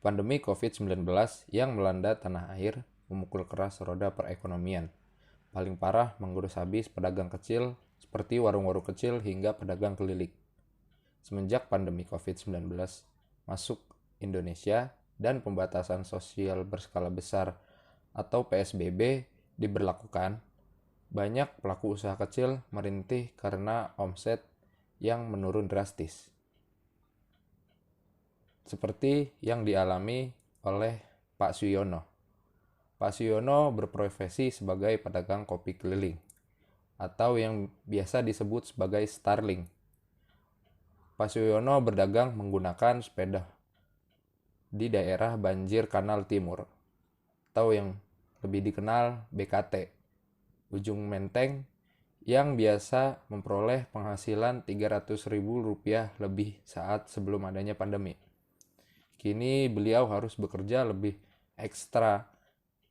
Pandemi COVID-19 yang melanda tanah air memukul keras roda perekonomian. Paling parah mengurus habis pedagang kecil seperti warung-warung kecil hingga pedagang keliling. Semenjak pandemi COVID-19 masuk Indonesia dan pembatasan sosial berskala besar atau PSBB diberlakukan, banyak pelaku usaha kecil merintih karena omset yang menurun drastis. Seperti yang dialami oleh Pak Suyono. Pak Suyono berprofesi sebagai pedagang kopi keliling atau yang biasa disebut sebagai Starling. Pak Suyono berdagang menggunakan sepeda di daerah banjir Kanal Timur atau yang lebih dikenal BKT, Ujung Menteng, yang biasa memperoleh penghasilan Rp300.000 lebih saat sebelum adanya pandemi. Kini beliau harus bekerja lebih ekstra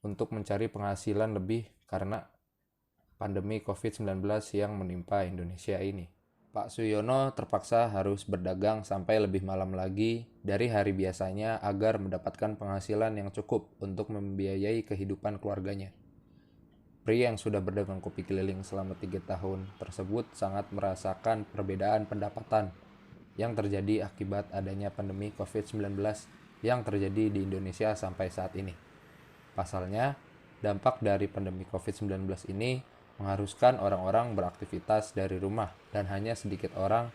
untuk mencari penghasilan lebih karena pandemi COVID-19 yang menimpa Indonesia ini. Pak Suyono terpaksa harus berdagang sampai lebih malam lagi dari hari biasanya agar mendapatkan penghasilan yang cukup untuk membiayai kehidupan keluarganya. Pria yang sudah berdagang kopi keliling selama 3 tahun tersebut sangat merasakan perbedaan pendapatan yang terjadi akibat adanya pandemi COVID-19 yang terjadi di Indonesia sampai saat ini. Pasalnya, dampak dari pandemi COVID-19 ini mengharuskan orang-orang beraktivitas dari rumah dan hanya sedikit orang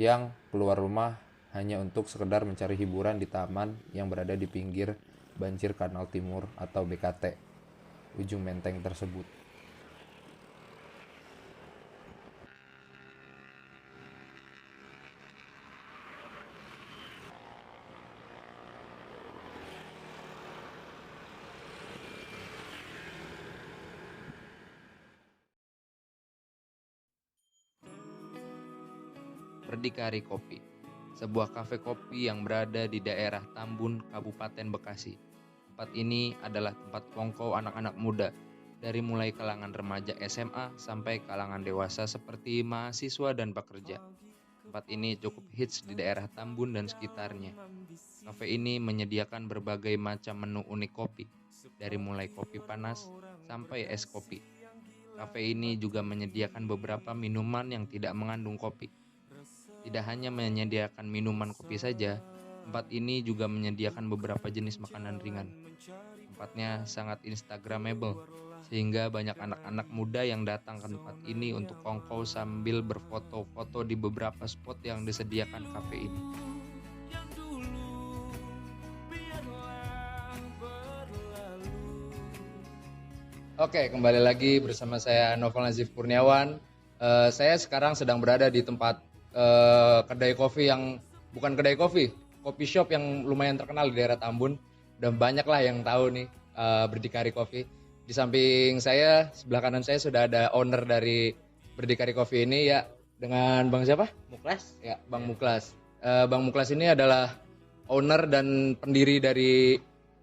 yang keluar rumah hanya untuk sekedar mencari hiburan di taman yang berada di pinggir banjir Kanal Timur atau BKT, Ujung Menteng tersebut. Berdikari Kopi, sebuah kafe kopi yang berada di daerah Tambun, Kabupaten Bekasi. Tempat ini adalah tempat kongkow anak-anak muda, dari mulai kalangan remaja SMA sampai kalangan dewasa seperti mahasiswa dan pekerja. Tempat ini cukup hits di daerah Tambun dan sekitarnya. Kafe ini menyediakan berbagai macam menu unik kopi, dari mulai kopi panas sampai es kopi. Kafe ini juga menyediakan beberapa minuman yang tidak mengandung kopi. Tidak hanya menyediakan minuman kopi saja, tempat ini juga menyediakan beberapa jenis makanan ringan. Tempatnya sangat instagramable, sehingga banyak anak-anak muda yang datang ke tempat ini untuk kongkow sambil berfoto-foto di beberapa spot yang disediakan kafe ini. Oke, kembali lagi bersama saya Novel Nazif Kurniawan. Saya sekarang sedang berada di tempat kedai kopi yang bukan kedai kopi, kopi shop yang lumayan terkenal di daerah Tambun. Dan banyak lah yang tahu nih Berdikari Coffee. Di samping saya, sebelah kanan saya sudah ada owner dari Berdikari Coffee ini ya, dengan Bang siapa? Muklas. Ya, Bang Muklas. Bang Muklas ini adalah owner dan pendiri dari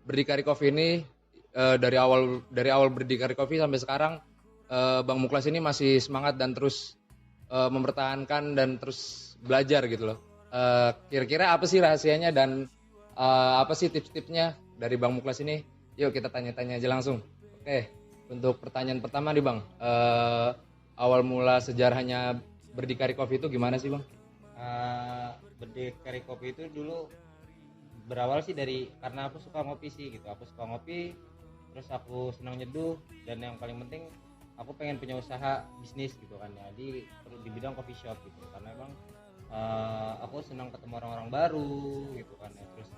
Berdikari Coffee ini. Dari awal Berdikari Coffee sampai sekarang, Bang Muklas ini masih semangat dan terus mempertahankan dan terus belajar gitu loh. Kira-kira apa sih rahasianya dan apa sih tips-tipsnya dari Bang Muklas ini? Yuk kita tanya-tanya aja langsung. Oke, untuk pertanyaan pertama nih Bang, awal mula sejarahnya Berdikari Coffee itu gimana sih Bang? Berdikari Kopi itu dulu berawal sih dari karena aku suka ngopi sih gitu. Aku suka ngopi, terus aku senang nyeduh, dan yang paling penting aku pengen punya usaha bisnis gitu kan ya di bidang coffee shop gitu, karena emang aku senang ketemu orang-orang baru gitu kan ya, terus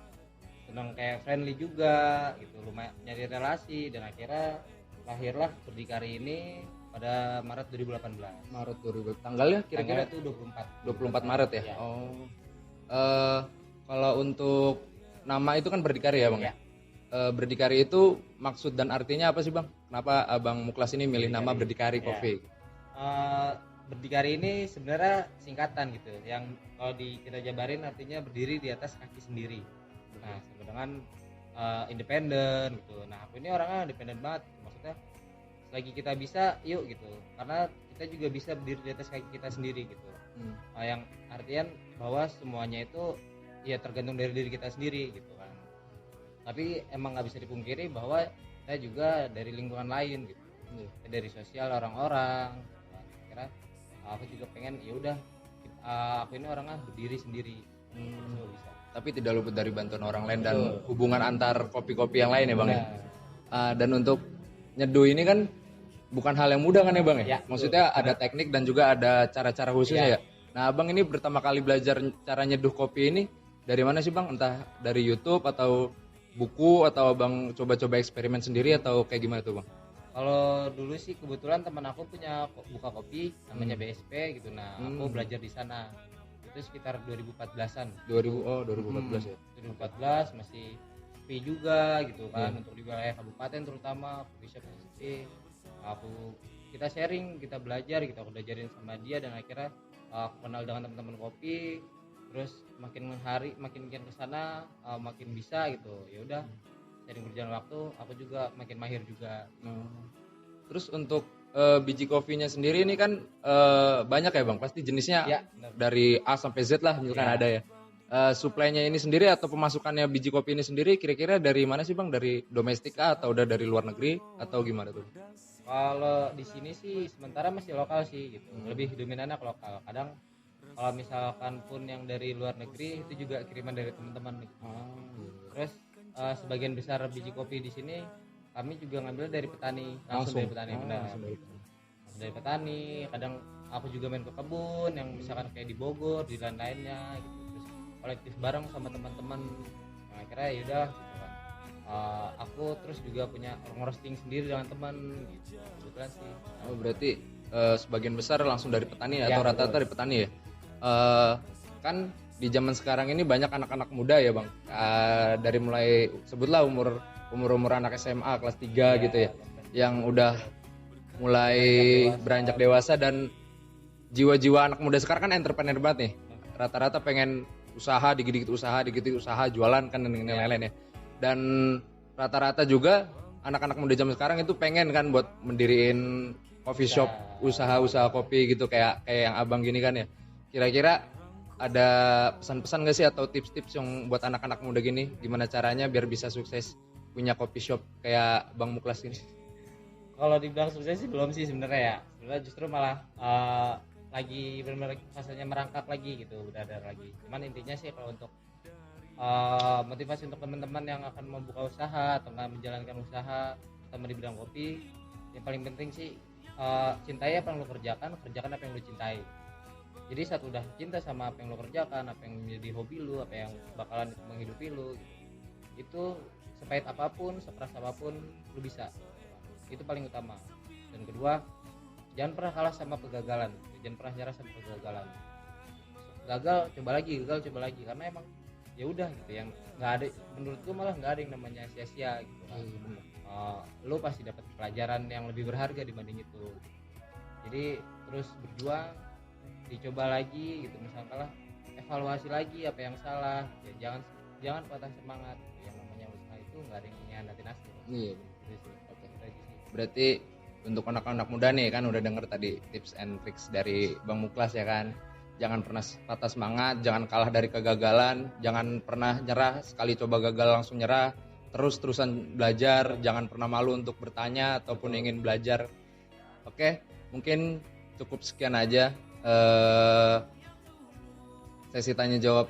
senang kayak friendly juga gitu, lumayan nyari relasi, dan akhirnya lahirlah Berdikari ini pada Maret 2018. Maret 2000. Tanggalnya kira-kira Tanggalnya tuh 24 Maret ya? Ya. Oh. Kalau untuk nama itu kan Berdikari ya Bang ya? Berdikari itu maksud dan artinya apa sih Bang? Kenapa Abang Muklas ini milih nama Berdikari Coffee? Berdikari ini sebenarnya singkatan gitu, yang kalau kita jabarin artinya berdiri di atas kaki sendiri. Nah, dengan independen gitu. Nah, aku ini orangnya independen banget, maksudnya selagi kita bisa, yuk gitu. Karena kita juga bisa berdiri di atas kaki kita sendiri gitu. Yang artian bahwa semuanya itu ya tergantung dari diri kita sendiri gitu kan. Tapi emang nggak bisa dipungkiri bahwa saya juga dari lingkungan lain gitu, dari sosial orang-orang. Kira aku juga pengen ya udah aku ini orangnya berdiri sendiri. Bisa. Tapi tidak luput dari bantuan orang lain dan hubungan antar kopi-kopi yang lain ya Bang ya. Dan untuk nyeduh ini kan bukan hal yang mudah kan ya Bang ya? Ya, Maksudnya ada teknik dan juga ada cara-cara khususnya ya. Nah Abang ini pertama kali belajar cara nyeduh kopi ini dari mana sih Bang? Entah dari YouTube atau buku atau Abang coba-coba eksperimen sendiri atau kayak gimana tuh Bang? Kalau dulu sih kebetulan teman aku punya buka kopi namanya BSP gitu. Nah, aku belajar di sana. Itu sekitar 2014-an. 2014 ya. 2014 masih sepi juga gitu kan untuk di wilayah kabupaten terutama kopi shop sepi. Kita sharing, kita belajar gitu. Aku belajarin sama dia dan akhirnya aku kenal dengan teman-teman kopi. Terus makin hari makin ke sana makin bisa gitu. Ya udah sering berjalan waktu aku juga makin mahir juga. Terus untuk biji kopinya sendiri ini kan banyak ya Bang, pasti jenisnya dari A sampai Z lah misalkan ada ya. Suplainya ini sendiri atau pemasukannya biji kopi ini sendiri kira-kira dari mana sih Bang? Dari domestik atau udah dari luar negeri atau gimana tuh? Kalau di sini sih sementara masih lokal sih gitu. Lebih dominannya ke lokal. Kadang kalau misalkan pun yang dari luar negeri itu juga kiriman dari teman-teman gitu. Terus sebagian besar biji kopi di sini kami juga ngambil dari petani, langsung dari petani, benar. Langsung dari petani. Kadang aku juga main ke kebun yang misalkan kayak di Bogor, di lain-lainnya gitu. Terus kolektif bareng sama teman-teman. Nah, akhirnya yaudah gitu kan. Aku terus juga punya ngerosting sendiri dengan teman gitu. Kebetulan sih. Oh, berarti sebagian besar langsung dari petani atau rata-rata dari petani ya? Kan di zaman sekarang ini banyak anak-anak muda ya Bang, dari mulai sebutlah umur anak SMA kelas 3 gitu ya, yang udah mulai beranjak dewasa dan jiwa-jiwa anak muda sekarang kan entrepreneur banget nih, rata-rata pengen usaha, dikit-dikit usaha, jualan kan dan lain-lain ya. Dan rata-rata juga anak-anak muda zaman sekarang itu pengen kan buat mendiriin coffee shop, usaha-usaha kopi gitu kayak yang Abang gini kan ya. Kira-kira ada pesan-pesan gak sih atau tips-tips yang buat anak-anak muda gini gimana caranya biar bisa sukses punya coffee shop kayak Bang Muklas ini? Kalau dibilang sukses sih belum sih sebenarnya ya. Sebenarnya justru malah lagi benar-benar fasenya merangkak lagi gitu, beradar lagi. Cuman intinya sih kalau untuk motivasi untuk teman-teman yang akan membuka usaha atau nggak menjalankan usaha terutama di bidang kopi, yang paling penting sih cintai apa yang lo kerjakan apa yang lo cintai. Jadi saat udah cinta sama apa yang lo kerjakan, apa yang menjadi hobi lo, apa yang bakalan menghidupi lo, itu sepahit apapun, sekeras apapun lo bisa. Itu paling utama. Dan kedua, jangan pernah kalah sama kegagalan, jangan pernah nyerah sama kegagalan. Gagal coba lagi karena emang ya udah gitu, yang nggak ada, menurut gue malah nggak ada yang namanya sia-sia gitu kan. Lo pasti dapat pelajaran yang lebih berharga dibanding itu. Jadi terus berjuang, dicoba lagi gitu, misalnya kalah evaluasi lagi apa yang salah ya, jangan patah semangat. Yang namanya usaha itu nggak ada yang nyandatin hasil. Iya. Gitu sih. Oke. Berarti untuk anak-anak muda nih kan udah denger tadi tips and tricks dari Bang Muklas ya kan. Jangan pernah patah semangat, jangan kalah dari kegagalan, jangan pernah nyerah, sekali coba gagal langsung nyerah, terus-terusan belajar, jangan pernah malu untuk bertanya ataupun ingin belajar. Oke, mungkin cukup sekian aja sesi tanya jawab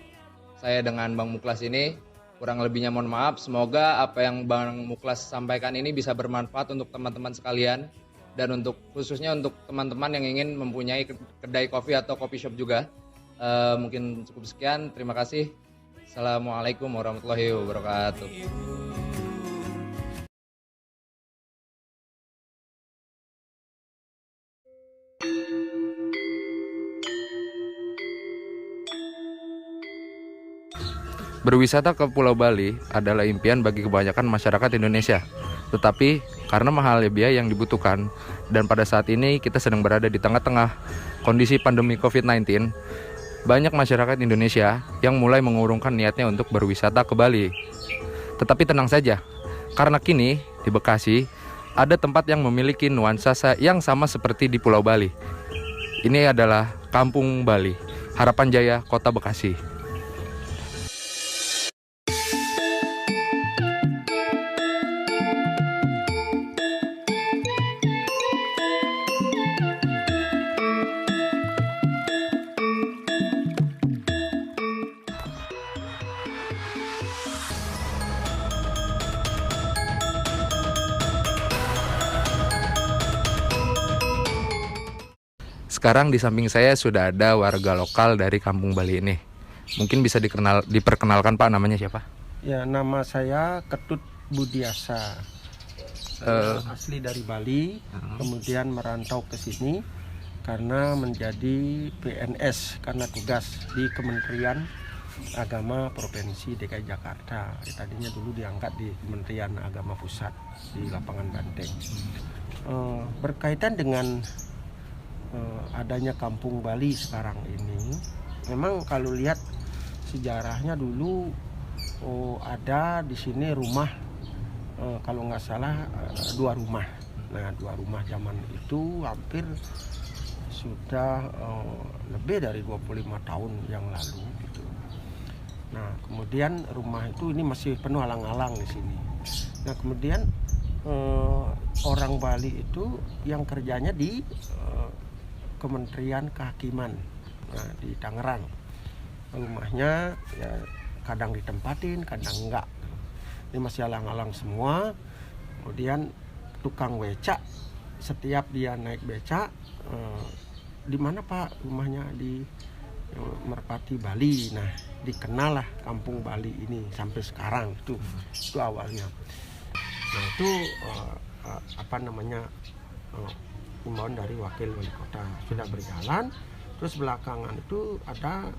saya dengan Bang Muklas ini. Kurang lebihnya mohon maaf. Semoga apa yang Bang Muklas sampaikan ini bisa bermanfaat untuk teman-teman sekalian dan untuk khususnya untuk teman-teman yang ingin mempunyai kedai kopi atau coffee shop juga. Mungkin cukup sekian. Terima kasih. Assalamualaikum warahmatullahi wabarakatuh. Berwisata ke Pulau Bali adalah impian bagi kebanyakan masyarakat Indonesia. Tetapi karena mahalnya biaya yang dibutuhkan dan pada saat ini kita sedang berada di tengah-tengah kondisi pandemi COVID-19, banyak masyarakat Indonesia yang mulai mengurungkan niatnya untuk berwisata ke Bali. Tetapi tenang saja, karena kini di Bekasi ada tempat yang memiliki nuansa yang sama seperti di Pulau Bali. Ini adalah Kampung Bali, Harapan Jaya, Kota Bekasi. sekarang di samping saya sudah ada warga lokal dari Kampung Bali ini. Mungkin bisa diperkenalkan Pak, namanya siapa? Ya, nama saya Ketut Budiasa. Saya asli dari Bali, kemudian merantau ke sini karena menjadi PNS karena tugas di Kementerian Agama Provinsi DKI Jakarta. Tadinya dulu diangkat di Kementerian Agama Pusat di Lapangan Banteng. Berkaitan dengan adanya Kampung Bali sekarang ini, memang kalau lihat sejarahnya dulu ada di sini rumah, kalau nggak salah 2 rumah. Nah, 2 rumah zaman itu hampir sudah lebih dari 25 tahun yang lalu gitu. Nah, kemudian rumah itu ini masih penuh alang-alang di sini. Nah, kemudian orang Bali itu yang kerjanya di Kementerian Kehakiman, nah, di Tangerang. Rumahnya ya kadang ditempatin, kadang enggak. Ini masih alang-alang semua. Kemudian tukang becak, setiap dia naik becak, di mana Pak rumahnya? Di Merpati Bali. Nah, dikenal lah Kampung Bali ini sampai sekarang. Itu awalnya. Nah, itu himbauan dari wakil wali kota sudah berjalan. Terus belakangan itu ada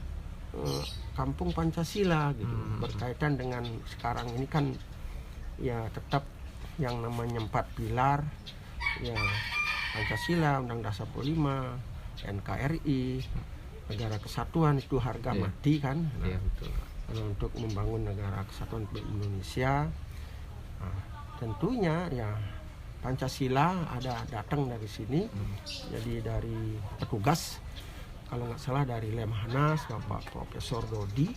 Kampung Pancasila gitu. Berkaitan dengan sekarang ini kan ya tetap yang namanya 4 pilar ya, Pancasila, Undang-Undang Dasar 45, NKRI, negara kesatuan itu harga mati kan. Nah, Iya, betul. Untuk membangun negara kesatuan Indonesia, nah, tentunya ya Pancasila ada datang dari sini. Jadi dari petugas, kalau nggak salah dari Lemhanas, Bapak Profesor Dodi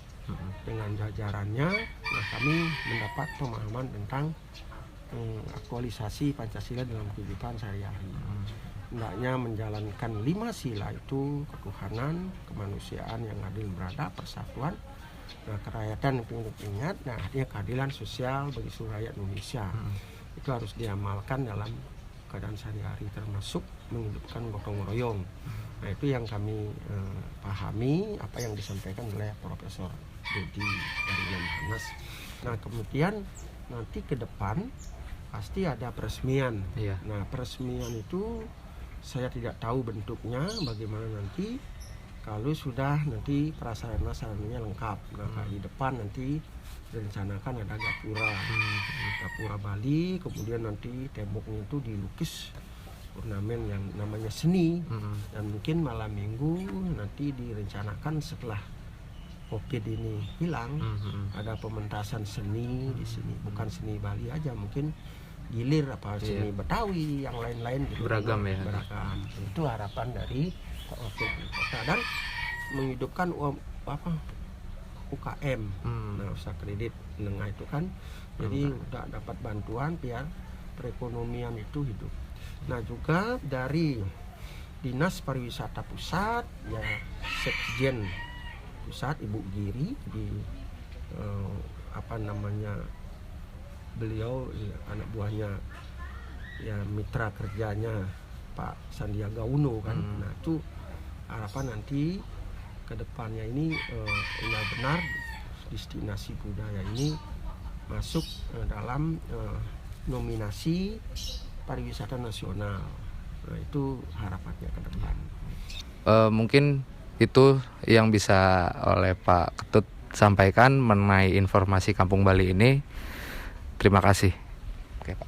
dengan jajarannya, nah kami mendapat pemahaman tentang aktualisasi Pancasila dalam kehidupan sehari-hari. Hendaknya menjalankan 5 sila itu: ketuhanan, kemanusiaan yang adil beradab, persatuan, nah kerakyatan yang ingat, nah artinya keadilan sosial bagi seluruh rakyat Indonesia. Itu harus diamalkan dalam keadaan sehari-hari, termasuk menghidupkan gotong royong. Nah, itu yang kami pahami apa yang disampaikan oleh Profesor Dodi dari Lemhanas. Nah, kemudian nanti ke depan pasti ada peresmian. Iya. Nah, peresmian itu saya tidak tahu bentuknya bagaimana nanti. Kalau sudah nanti prasarana-sarananya lengkap. Nah, di depan nanti direncanakan ada gapura Bali, kemudian nanti temboknya itu dilukis ornamen yang namanya seni. Dan mungkin malam minggu nanti direncanakan setelah COVID ini hilang, ada pementasan seni di sini, bukan seni Bali aja, mungkin gilir seni Betawi, yang lain-lain gitu. Beragam ya. Beragam. Itu harapan dari wakil kota, dan menghidupkan UKM, nah, usaha kredit menengah itu kan, jadi udah dapat bantuan biar perekonomian itu hidup. Nah, juga dari Dinas Pariwisata Pusat, ya Sekjen Pusat Ibu Giri di beliau ya, anak buahnya ya mitra kerjanya Pak Sandiaga Uno kan. Nah, itu harapan nanti ke depannya ini benar-benar destinasi budaya ini masuk dalam nominasi pariwisata nasional. Nah, itu harapannya ke depan. Mungkin itu yang bisa oleh Pak Ketut sampaikan mengenai informasi Kampung Bali ini. Terima kasih. Oke, Pak.